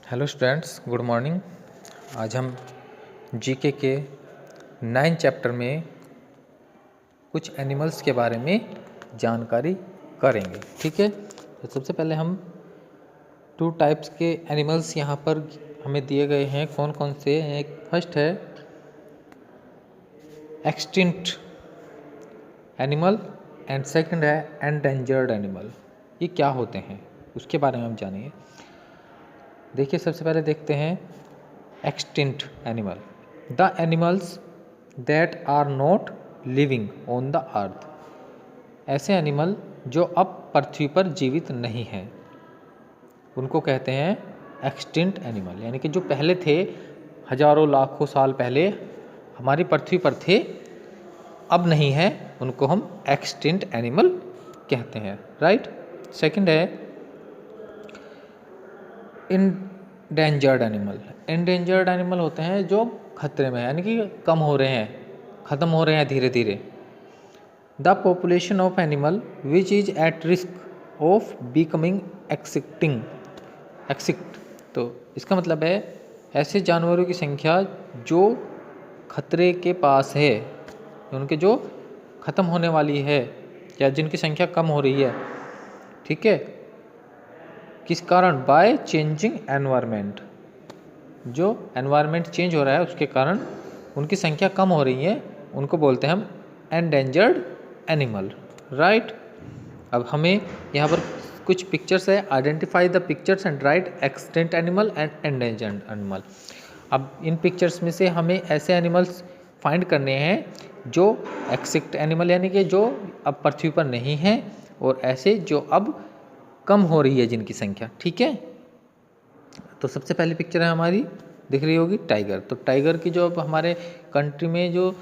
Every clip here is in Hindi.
Hello students, good morning. आज हम जीके के 9 चैप्टर में कुछ एनिमल्स के बारे में जानकारी करेंगे। ठीक है, तो सबसे पहले हम 2 टाइप्स के एनिमल्स यहाँ पर हमें दिए गए हैं। कौन कौन से? एक फर्स्ट है एक्सटिंक्ट एनिमल एंड सेकंड है एंडेंजर्ड एनिमल। ये क्या होते हैं उसके बारे में हम जानेंगे। देखिए, सबसे पहले देखते हैं extinct animal. The animals that are not living on the earth. ऐसे एनिमल जो अब पृथ्वी पर जीवित नहीं हैं उनको कहते हैं एक्सटिंक्ट एनिमल। यानी कि जो पहले थे, हजारों लाखों साल पहले हमारी पृथ्वी पर थे, अब नहीं है, उनको हम एक्सटिंक्ट एनिमल कहते हैं। राइट। सेकंड है इंडेंजर्ड एनिमल। इंडेंजर्ड एनिमल होते हैं जो खतरे में, यानी कि कम हो रहे हैं, ख़त्म हो रहे हैं धीरे धीरे। The population of animal which is at risk of becoming extinct. तो इसका मतलब है ऐसे जानवरों की संख्या जो खतरे के पास है, उनके जो ख़त्म होने वाली है या जिनकी संख्या कम हो रही है। ठीक है, किस कारण? By changing environment. जो एनवायरनमेंट चेंज हो रहा है उसके कारण उनकी संख्या कम हो रही है, उनको बोलते हैं हम एंडेंजर्ड एनिमल। राइट। अब हमें यहाँ पर कुछ पिक्चर्स है, identify the pictures and right extinct animal and endangered animal. अब इन पिक्चर्स में से हमें ऐसे एनिमल्स फाइंड करने हैं जो एक्सिक्ट एनिमल, यानी कि जो अब पृथ्वी पर नहीं है, और ऐसे जो अब कम हो रही है जिनकी संख्या। ठीक है, तो सबसे पहली पिक्चर है हमारी, दिख रही होगी, टाइगर। तो टाइगर की जो अब हमारे कंट्री में जो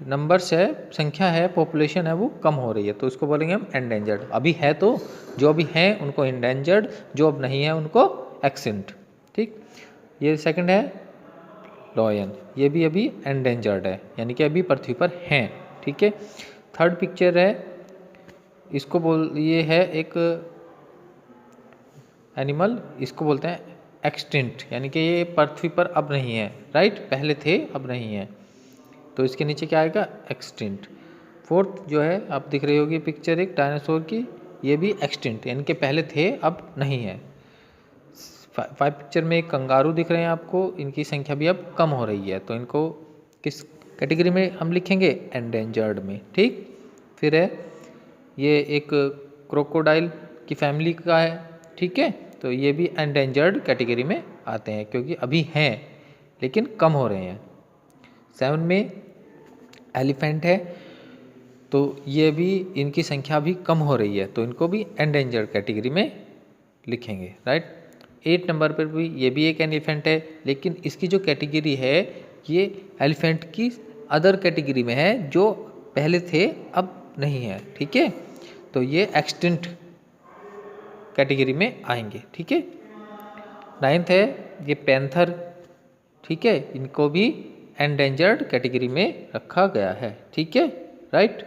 नंबर्स है, संख्या है, पॉपुलेशन है, वो कम हो रही है, तो इसको बोलेंगे हम एंडेंजर्ड। अभी है तो जो अभी है उनको एंडेंजर्ड, जो अब नहीं है उनको एक्सिंक्ट। ठीक, ये सेकंड है लॉयन, ये भी अभी एंडेंजर्ड है, यानी कि अभी पृथ्वी पर हैं। ठीक है। थर्ड पिक्चर है, इसको ये है एक एनिमल, इसको बोलते हैं एक्सटिंक्ट, यानी कि ये पृथ्वी पर अब नहीं है। राइट, पहले थे अब नहीं है, तो इसके नीचे क्या आएगा? एक्सटिंक्ट। फोर्थ जो है, आप दिख रही होगी पिक्चर एक डायनासोर की, ये भी एक्सटिंक्ट, यानी कि पहले थे अब नहीं है। 5 पिक्चर में एक कंगारू दिख रहे हैं आपको, इनकी संख्या भी अब कम हो रही है, तो इनको किस कैटेगरी में हम लिखेंगे? एंडेंजर्ड में। ठीक। फिर है ये एक क्रोकोडाइल की फैमिली का है। ठीक है, तो ये भी एंडेंजर्ड कैटेगरी में आते हैं क्योंकि अभी हैं लेकिन कम हो रहे हैं। 7 में एलिफेंट है, तो ये भी, इनकी संख्या भी कम हो रही है, तो इनको भी एंडेंजर्ड कैटेगरी में लिखेंगे। राइट। 8 नंबर पर भी ये भी एक एलिफेंट है, लेकिन इसकी जो कैटेगरी है ये एलिफेंट की अदर कैटेगरी में है, जो पहले थे अब नहीं है। ठीक है, तो ये एक्सटिंक्ट कैटेगरी में आएंगे। ठीक है। 9th है ये पैंथर। ठीक है, इनको भी एंडेंजर्ड कैटेगरी में रखा गया है। ठीक है। राइट।